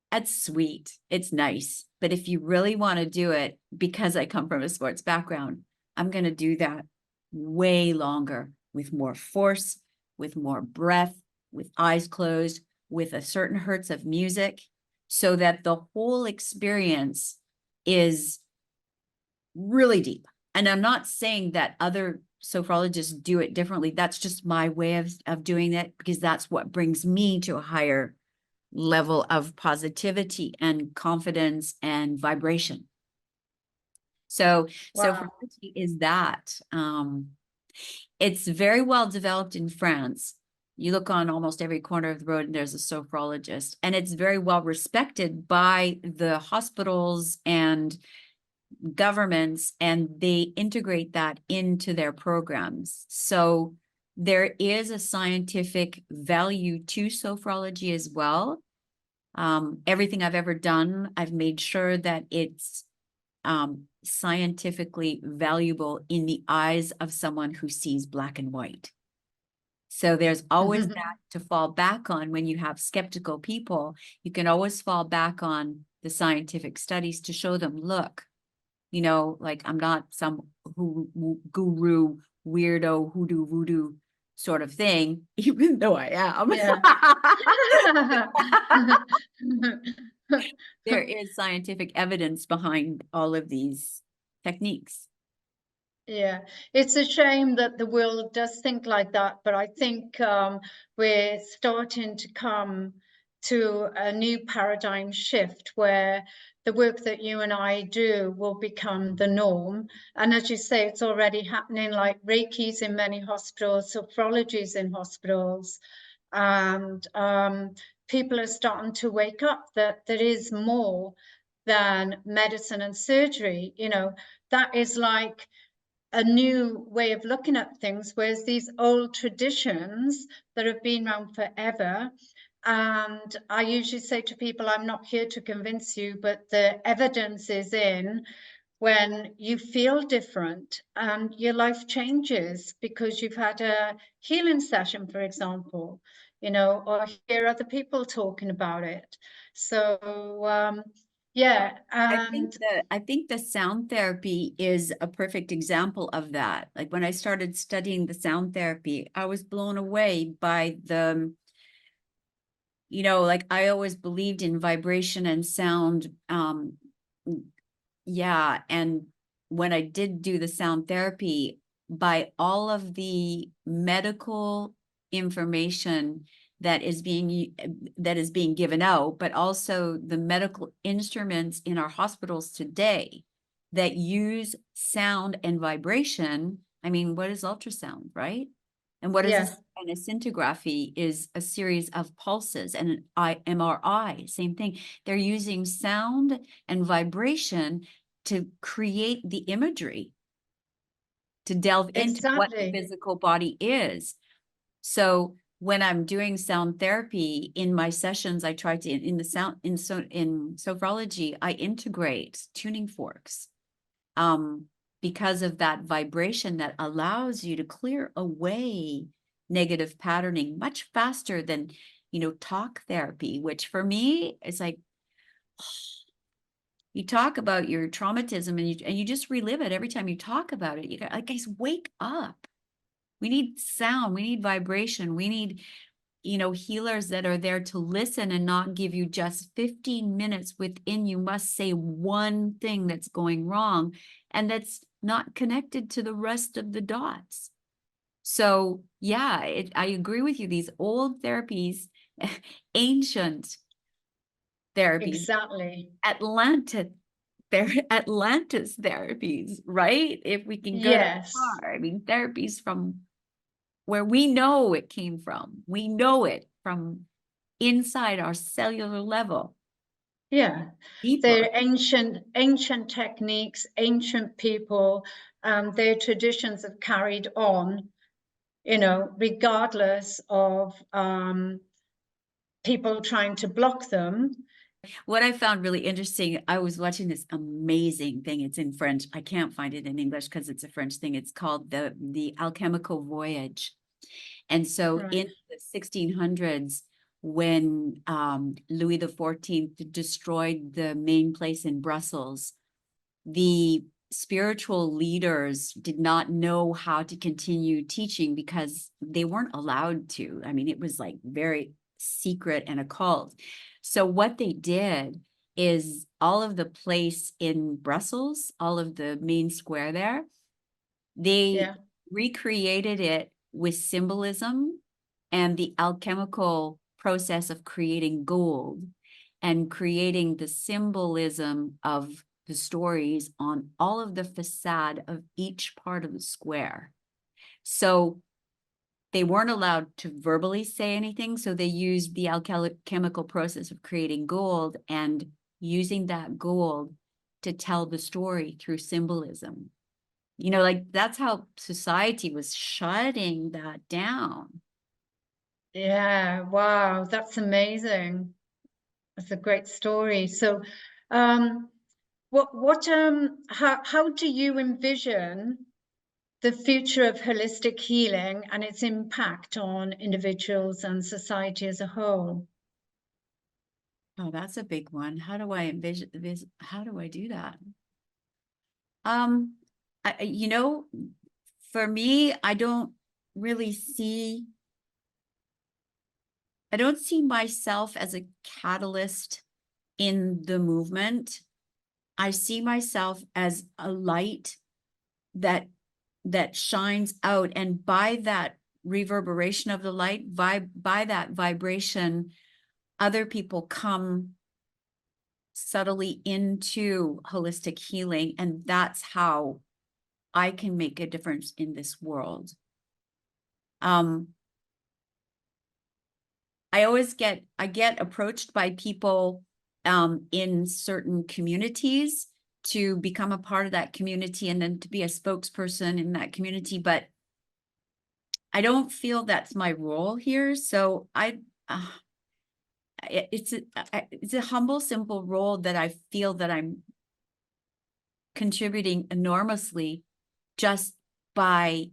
that's sweet. It's nice. But if you really want to do it, because I come from a sports background, I'm going to do that way longer with more force, with more breath, with eyes closed, with a certain hertz of music, so that the whole experience is really deep. And I'm not saying that other sophrologists do it differently. That's just my way of doing it, because that's what brings me to a higher level of positivity and confidence and vibration. So sophrology is that. It's very well developed in France. You look on almost every corner of the road and there's a sophrologist, and it's very well respected by the hospitals and governments, and they integrate that into their programs. So there is a scientific value to sophrology as well. Everything I've ever done, I've made sure that it's scientifically valuable in the eyes of someone who sees black and white. So there's always that to fall back on when you have skeptical people. You can always fall back on the scientific studies to show them, look, you know, like I'm not some guru, weirdo, hoodoo, voodoo sort of thing, even though I am. Yeah. There is scientific evidence behind all of these techniques. Yeah, it's a shame that the world does think like that, but I think we're starting to come to a new paradigm shift where the work that you and I do will become the norm. And as you say, it's already happening, like Reiki's in many hospitals, sophrology's in hospitals, and people are starting to wake up that there is more than medicine and surgery. You know, that is like a new way of looking at things, whereas these old traditions that have been around forever. And I usually say to people, I'm not here to convince you, but the evidence is in when you feel different and your life changes because you've had a healing session, for example, you know, or hear other people talking about it. So, yeah, and I think the sound therapy is a perfect example of that. Like when I started studying the sound therapy, I was blown away by the, like I always believed in vibration and sound. Yeah. And when I did do the sound therapy, by all of the medical information that is being given out, but also the medical instruments in our hospitals today that use sound and vibration. I mean, what is ultrasound, right? And what is yeah, an scintigraphy is a series of pulses, and an MRI, same thing. They're using sound and vibration to create the imagery, to delve into what the exactly. physical body is. So when I'm doing sound therapy in my sessions, I try to in sophrology, I integrate tuning forks because of that vibration that allows you to clear away negative patterning much faster than talk therapy, which for me is like, you talk about your traumatism and you just relive it every time you talk about it. You got, like, guys, wake up. We need sound, we need vibration, we need healers that are there to listen and not give you just 15 minutes within. You must say one thing that's going wrong and that's not connected to the rest of the dots. So yeah, I agree with you. These old therapies, ancient therapies, Exactly. Atlantis therapies, right? If we can go that Yes. far. I mean, therapies from where we know it came from. We know it from inside our cellular level, Yeah. deeper. They're ancient techniques, ancient people, their traditions have carried on, you know, regardless of people trying to block them. What I found really interesting, I was watching this amazing thing. It's in French. I can't find it in English because it's a French thing. It's called the Alchemical Voyage. And so Right. in the 1600s, when Louis XIV destroyed the main place in Brussels, the spiritual leaders did not know how to continue teaching because they weren't allowed to. I mean, it was like very secret and occult. So what they did is all of the place in Brussels, all of the main square there, they Yeah. recreated it with symbolism and the alchemical process of creating gold and creating the symbolism of the stories on all of the facade of each part of the square. So they weren't allowed to verbally say anything. So they used the alchemical process of creating gold and using that gold to tell the story through symbolism. Like that's how society was shutting that down. Yeah. Wow. That's amazing. That's a great story. So, um, how do you envision the future of holistic healing and its impact on individuals and society as a whole? Oh, that's a big one. How do I envision this? How do I do that? I, for me, really see, I don't see myself as a catalyst in the movement. I see myself as a light that shines out, and by that reverberation of the light, by that vibration, other people come subtly into holistic healing, and that's how I can make a difference in this world. I get approached by people in certain communities to become a part of that community and then to be a spokesperson in that community, but I don't feel that's my role here. So it's a humble, simple role that I feel that I'm contributing enormously just by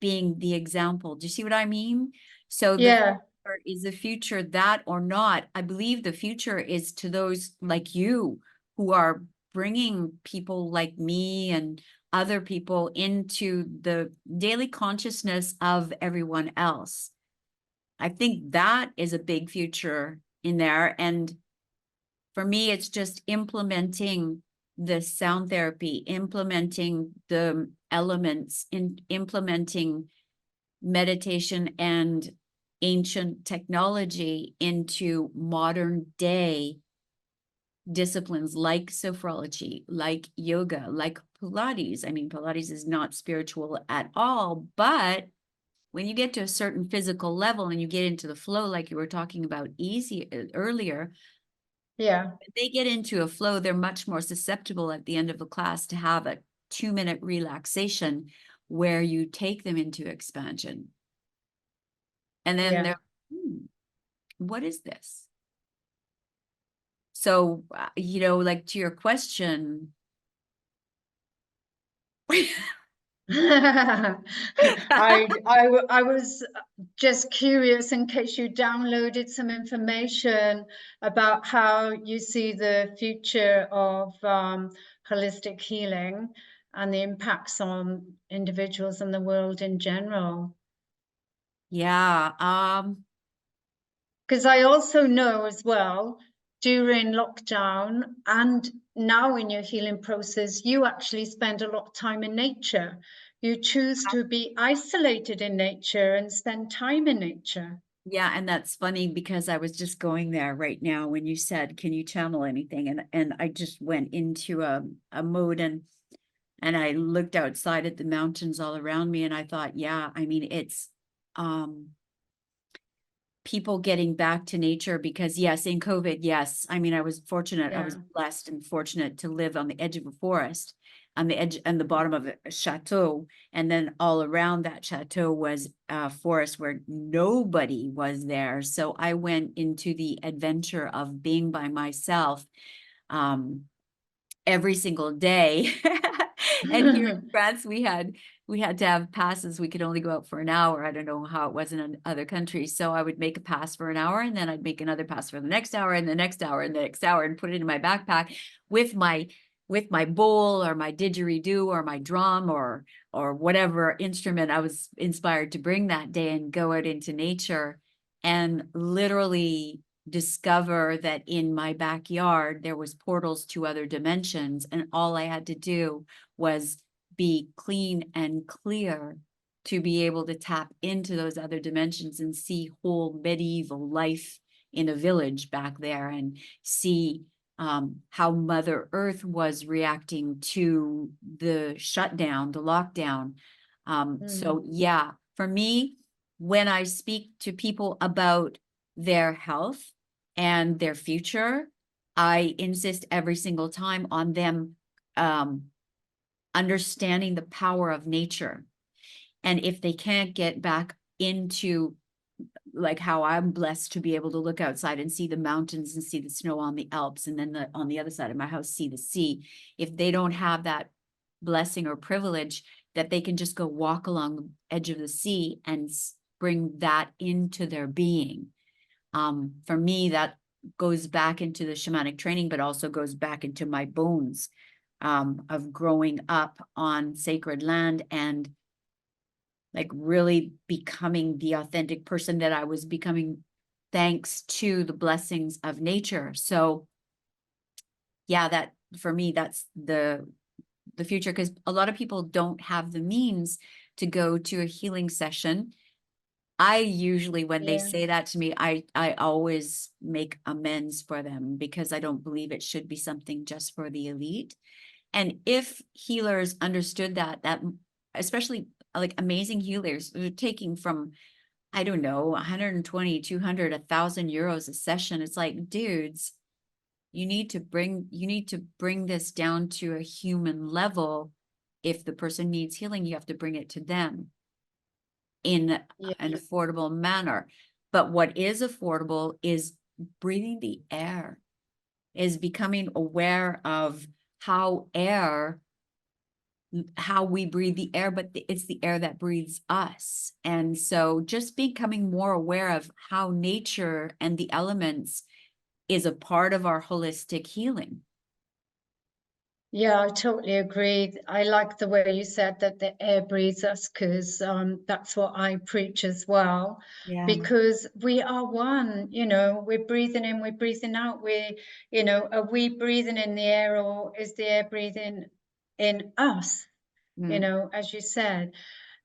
being the example. Do you see what I mean? So the Yeah. future is the future, that or not. I believe the future is to those like you who are bringing people like me and other people into the daily consciousness of everyone else. I think that is a big future in there. And for me, it's just implementing the sound therapy, implementing the elements, implementing meditation and ancient technology into modern day disciplines like sophrology, like yoga, like Pilates. I mean, Pilates is not spiritual at all, but when you get to a certain physical level and you get into the flow, like you were talking about earlier, Yeah. they get into a flow, they're much more susceptible at the end of a class to have a 2-minute relaxation where you take them into expansion. And then Yeah. they're, what is this? So, like to your question, I was just curious in case you downloaded some information about how you see the future of holistic healing and the impacts on individuals and the world in general. yeah, Because I also know as well, during lockdown and now in your healing process, you actually spend a lot of time in nature. You choose to be isolated in nature and spend time in nature. yeah, and that's funny because I was just going there right now when you said, "Can you channel anything?" And I just went into a mode and I looked outside at the mountains all around me and I thought, yeah, I mean, it's um people getting back to nature because yes, in COVID, yes. I mean, I was fortunate, I Yeah. was blessed and fortunate to live on the edge of a forest, on the edge and the bottom of a chateau. And then all around that chateau was a forest where nobody was there. So I went into the adventure of being by myself. Every single day. And here in France, we had to have passes. We could only go out for an hour. I don't know how it was in other countries. So I would make a pass for an hour and then I'd make another pass for the next hour and the next hour and the next hour and put it in my backpack with my bowl or my didgeridoo or my drum or whatever instrument I was inspired to bring that day and go out into nature and literally discover that in my backyard there was portals to other dimensions, and all I had to do was be clean and clear to be able to tap into those other dimensions and see whole medieval life in a village back there and see how Mother Earth was reacting to the shutdown, the lockdown. So yeah, for me, when I speak to people about their health and their future, I insist every single time on them understanding the power of nature. And if they can't get back into like how I'm blessed to be able to look outside and see the mountains and see the snow on the Alps, and then on the other side of my house, see the sea. If they don't have that blessing or privilege, that they can just go walk along the edge of the sea and bring that into their being. For me, that goes back into the shamanic training, but also goes back into my bones of growing up on sacred land and like really becoming the authentic person that I was becoming thanks to the blessings of nature. So yeah, that for me, that's the future, because a lot of people don't have the means to go to a healing session I usually, when they Yeah. say that to me, I always make amends for them because I don't believe it should be something just for the elite. And if healers understood that, especially like amazing healers who are taking from, I don't know, 120, 200, 1,000 euros a session, it's like, dudes, you need to bring this down to a human level. If the person needs healing, you have to bring it to them in Yeah. an affordable manner. But what is affordable is breathing the air, is becoming aware of how we breathe the air, but it's the air that breathes us. And so just becoming more aware of how nature and the elements is a part of our holistic healing. Yeah, I totally agree. I like the way you said that the air breathes us, because that's what I preach as well. Yeah. Because we are one, you know, we're breathing in, we're breathing out. You know, are we breathing in the air, or is the air breathing in us? You Mm. know, as you said.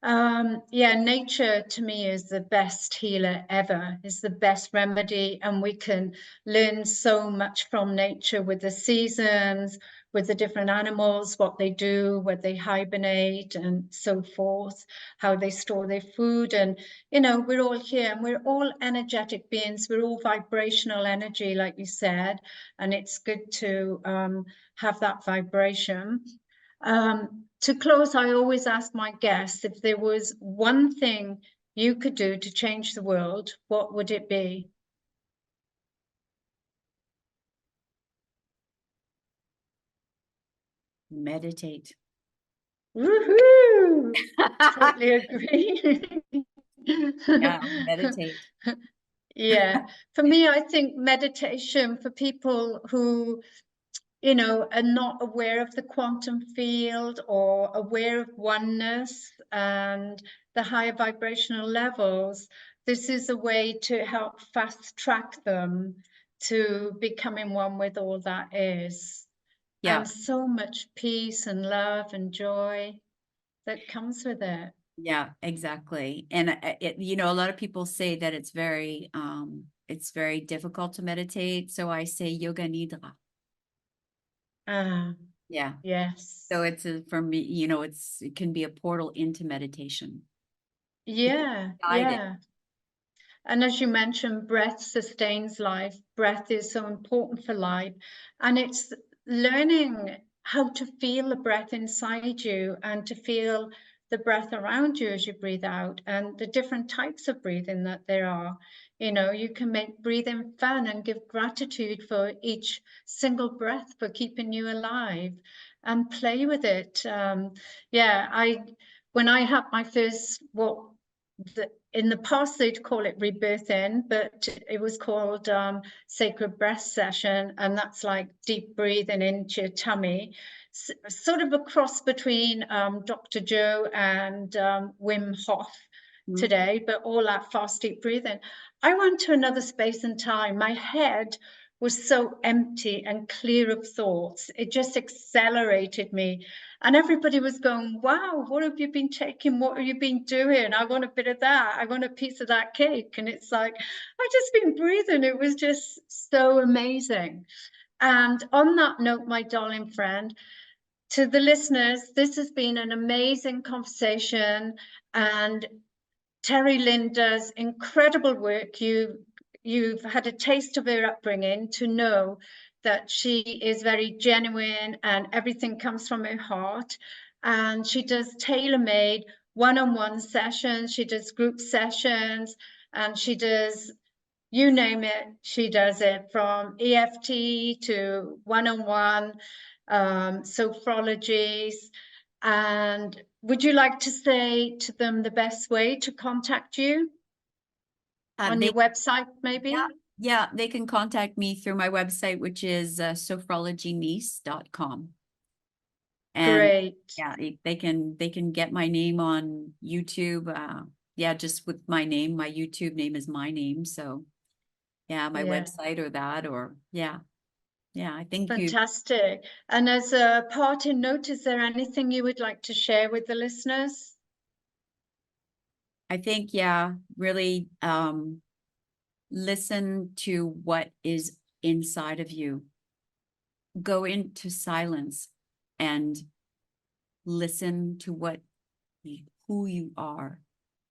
Yeah, nature to me is the best healer ever, is the best remedy, and we can learn so much from nature with the seasons, with the different animals, what they do, where they hibernate and so forth, how they store their food. And, you know, we're all here and we're all energetic beings. We're all vibrational energy, like you said, and it's good to have that vibration. To close, I always ask my guests, if there was one thing you could do to change the world, what would it be? Meditate. Woohoo! Totally agree. Yeah, meditate. Yeah, for me, I think meditation for people who, you know, are not aware of the quantum field or aware of oneness and the higher vibrational levels, this is a way to help fast track them to becoming one with all that is. Yeah. And so much peace and love and joy that comes with it. Yeah, exactly. And a lot of people say that it's very difficult to meditate. So I say Yoga Nidra. Ah, Yeah. yes. So for me, it can be a portal into meditation. It can Yeah, guide it. yeah. And as you mentioned, breath sustains life. Breath is so important for life. And it's learning how to feel the breath inside you and to feel the breath around you as you breathe out, and the different types of breathing that there are. You know, you can make breathing fun and give gratitude for each single breath for keeping you alive, and play with it. Yeah, when I had my first, in the past they'd call it rebirthing, but it was called sacred breath session, and that's like deep breathing into your tummy, sort of a cross between Dr. Joe and Wim Hof Mhm. today, but all that fast deep breathing. I went to another space and time. My head was so empty and clear of thoughts. It just accelerated me. And everybody was going, wow, what have you been taking? What have you been doing? I want a bit of that. I want a piece of that cake. And it's like, I've just been breathing. It was just so amazing. And on that note, my darling friend, to the listeners, this has been an amazing conversation. And Terri-Lynn does incredible work. You've had a taste of her upbringing to know that she is very genuine and everything comes from her heart. And she does tailor-made one-on-one sessions. She does group sessions, and she does, you name it, she does it, from EFT to one-on-one, sophrologies. And would you like to say to them the best way to contact you? On They your website, Yeah, maybe? yeah, they can contact me through my website, which is sophrologyniece.com. And Great. yeah, they can get my name on YouTube. Yeah, just with my name. My YouTube name is my name. So yeah, my Yeah, website or that, or yeah. Yeah, I think fantastic. And as a parting note, is there anything you would like to share with the listeners? I think, yeah, really listen to what is inside of you. Go into silence and listen to who you are.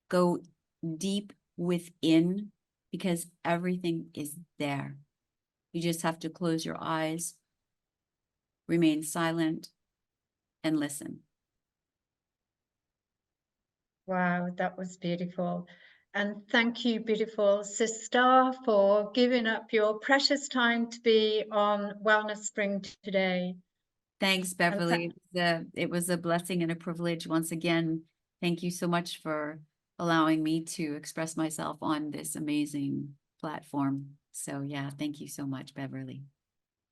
Go deep within, because everything is there. You just have to close your eyes, remain silent, and listen. Wow, that was beautiful. And thank you, beautiful sister, for giving up your precious time to be on Wellness Spring today. Thanks, And Beverly. It was a blessing and a privilege once again. Thank you so much for allowing me to express myself on this amazing platform. So yeah, thank you so much, Beverly.